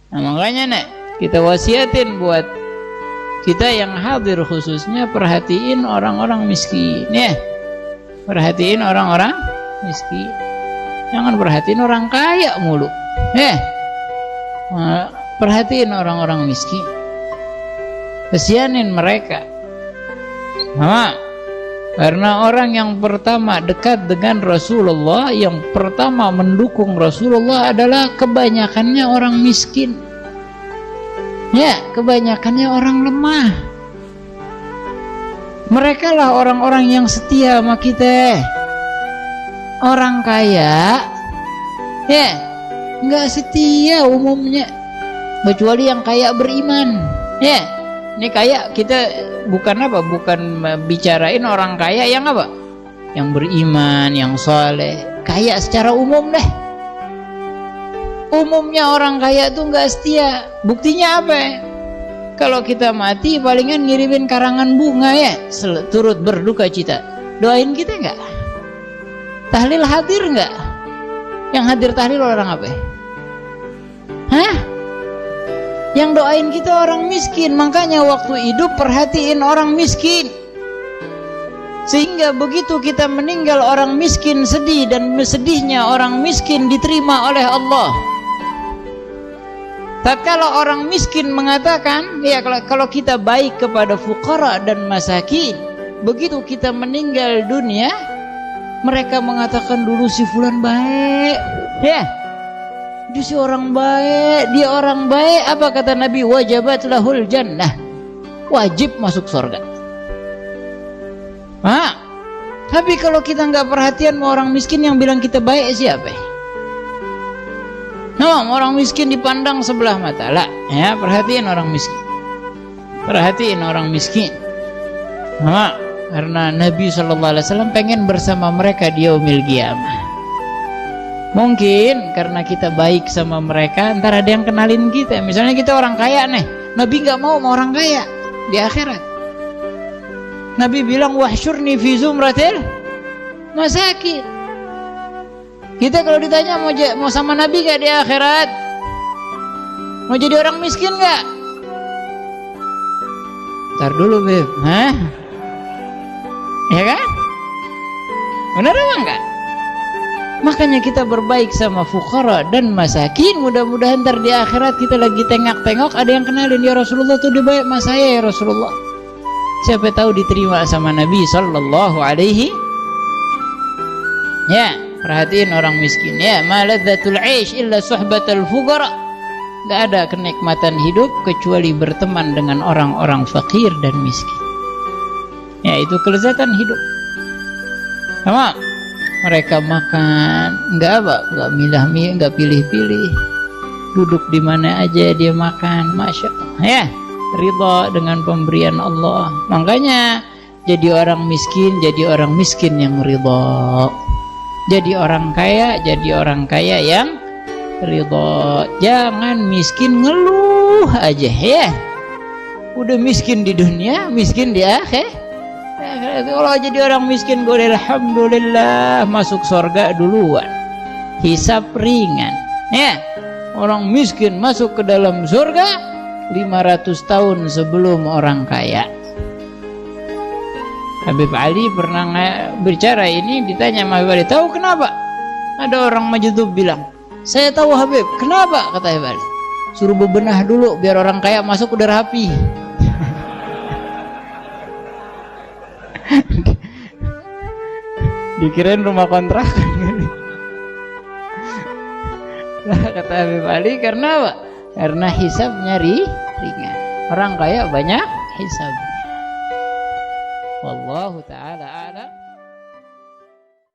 Nah, makanya nek kita wasiatin buat kita yang hadir khususnya, perhatiin orang-orang miskin ya. Perhatiin orang-orang miskin. Jangan perhatiin orang kaya mulu. Perhatiin orang-orang miskin. Kesianin mereka. Karena orang yang pertama dekat dengan Rasulullah, yang pertama mendukung Rasulullah adalah kebanyakannya orang miskin. Ya, kebanyakannya orang lemah. Mereka lah orang-orang yang setia sama kita. Orang kaya ya nggak setia umumnya, kecuali yang kaya beriman. Ya, ini kaya kita bukan bicarain orang kaya yang apa? Yang beriman, yang soleh. Kaya secara umum deh. Umumnya orang kaya tuh nggak setia. Buktinya apa? Kalau kita mati palingan ngirimin karangan bunga ya, turut berduka cita. Doain kita nggak? Tahlil hadir nggak? Yang hadir tahlil orang apa? Yang doain kita orang miskin. Makanya waktu hidup perhatiin orang miskin, sehingga begitu kita meninggal orang miskin sedih, dan sedihnya orang miskin diterima oleh Allah. Tatkala orang miskin mengatakan, ya kalau kita baik kepada fuqara dan masakin, begitu kita meninggal dunia, mereka mengatakan dulu si fulan baik, ya, dia si orang baik, dia orang baik. Apa kata Nabi? Wajabat lahul jannah, wajib masuk surga. Tapi kalau kita nggak perhatian sama orang miskin, yang bilang kita baik siapa? Orang miskin dipandang sebelah mata lah. Ya, perhatiin orang miskin. Perhatiin orang miskin. Karena Nabi SAW pengen bersama mereka di yaumil qiyamah. Mungkin karena kita baik sama mereka, ntar ada yang kenalin kita. Misalnya kita orang kaya nih, Nabi nggak mau sama orang kaya di akhirat. Nabi bilang wahsyurni fi zumratil masakin. Kita kalau ditanya mau sama Nabi gak di akhirat, mau jadi orang miskin gak? Ntar dulu Beb, ya kan? Benar apa enggak? Makanya kita berbaik sama fuqara dan masakin. Mudah-mudahan ntar di akhirat kita lagi tengok-tengok ada yang kenalin, ya Rasulullah tuh dia baik sama saya ya Rasulullah. Siapa tahu diterima sama Nabi sallallahu alaihi. Ya, perhatiin orang miskin. Ya, ma ladzatul 'aish illa suhbatul fuqara. Enggak ada kenikmatan hidup kecuali berteman dengan orang-orang fakir dan miskin. Ya, itu kelezatan hidup. Sama mereka makan enggak milah-milih, enggak pilih-pilih. Duduk di mana aja dia makan, masya Allah. Ya, ridha dengan pemberian Allah. Makanya jadi orang miskin yang ridha. Jadi orang kaya yang ridha. Jangan miskin ngeluh aja ya. Udah miskin di dunia, miskin di akhir. Kalau jadi orang miskin, gue alhamdulillah masuk surga duluan, hisab ringan. Ya, orang miskin masuk ke dalam surga 500 tahun sebelum orang kaya. Habib Ali pernah bicara ini, ditanya sama Habib Ali, tahu kenapa? Ada orang Majdub bilang, saya tahu Habib, kenapa? Kata Habib Ali, suruh bebenah dulu biar orang kaya masuk udah rapi. Dikirain rumah kontrakan. Nah, kata Habib Ali, karena apa? Karena hisabnya ringan. Orang kaya banyak hisabnya. Wallahu ta'ala a'lam.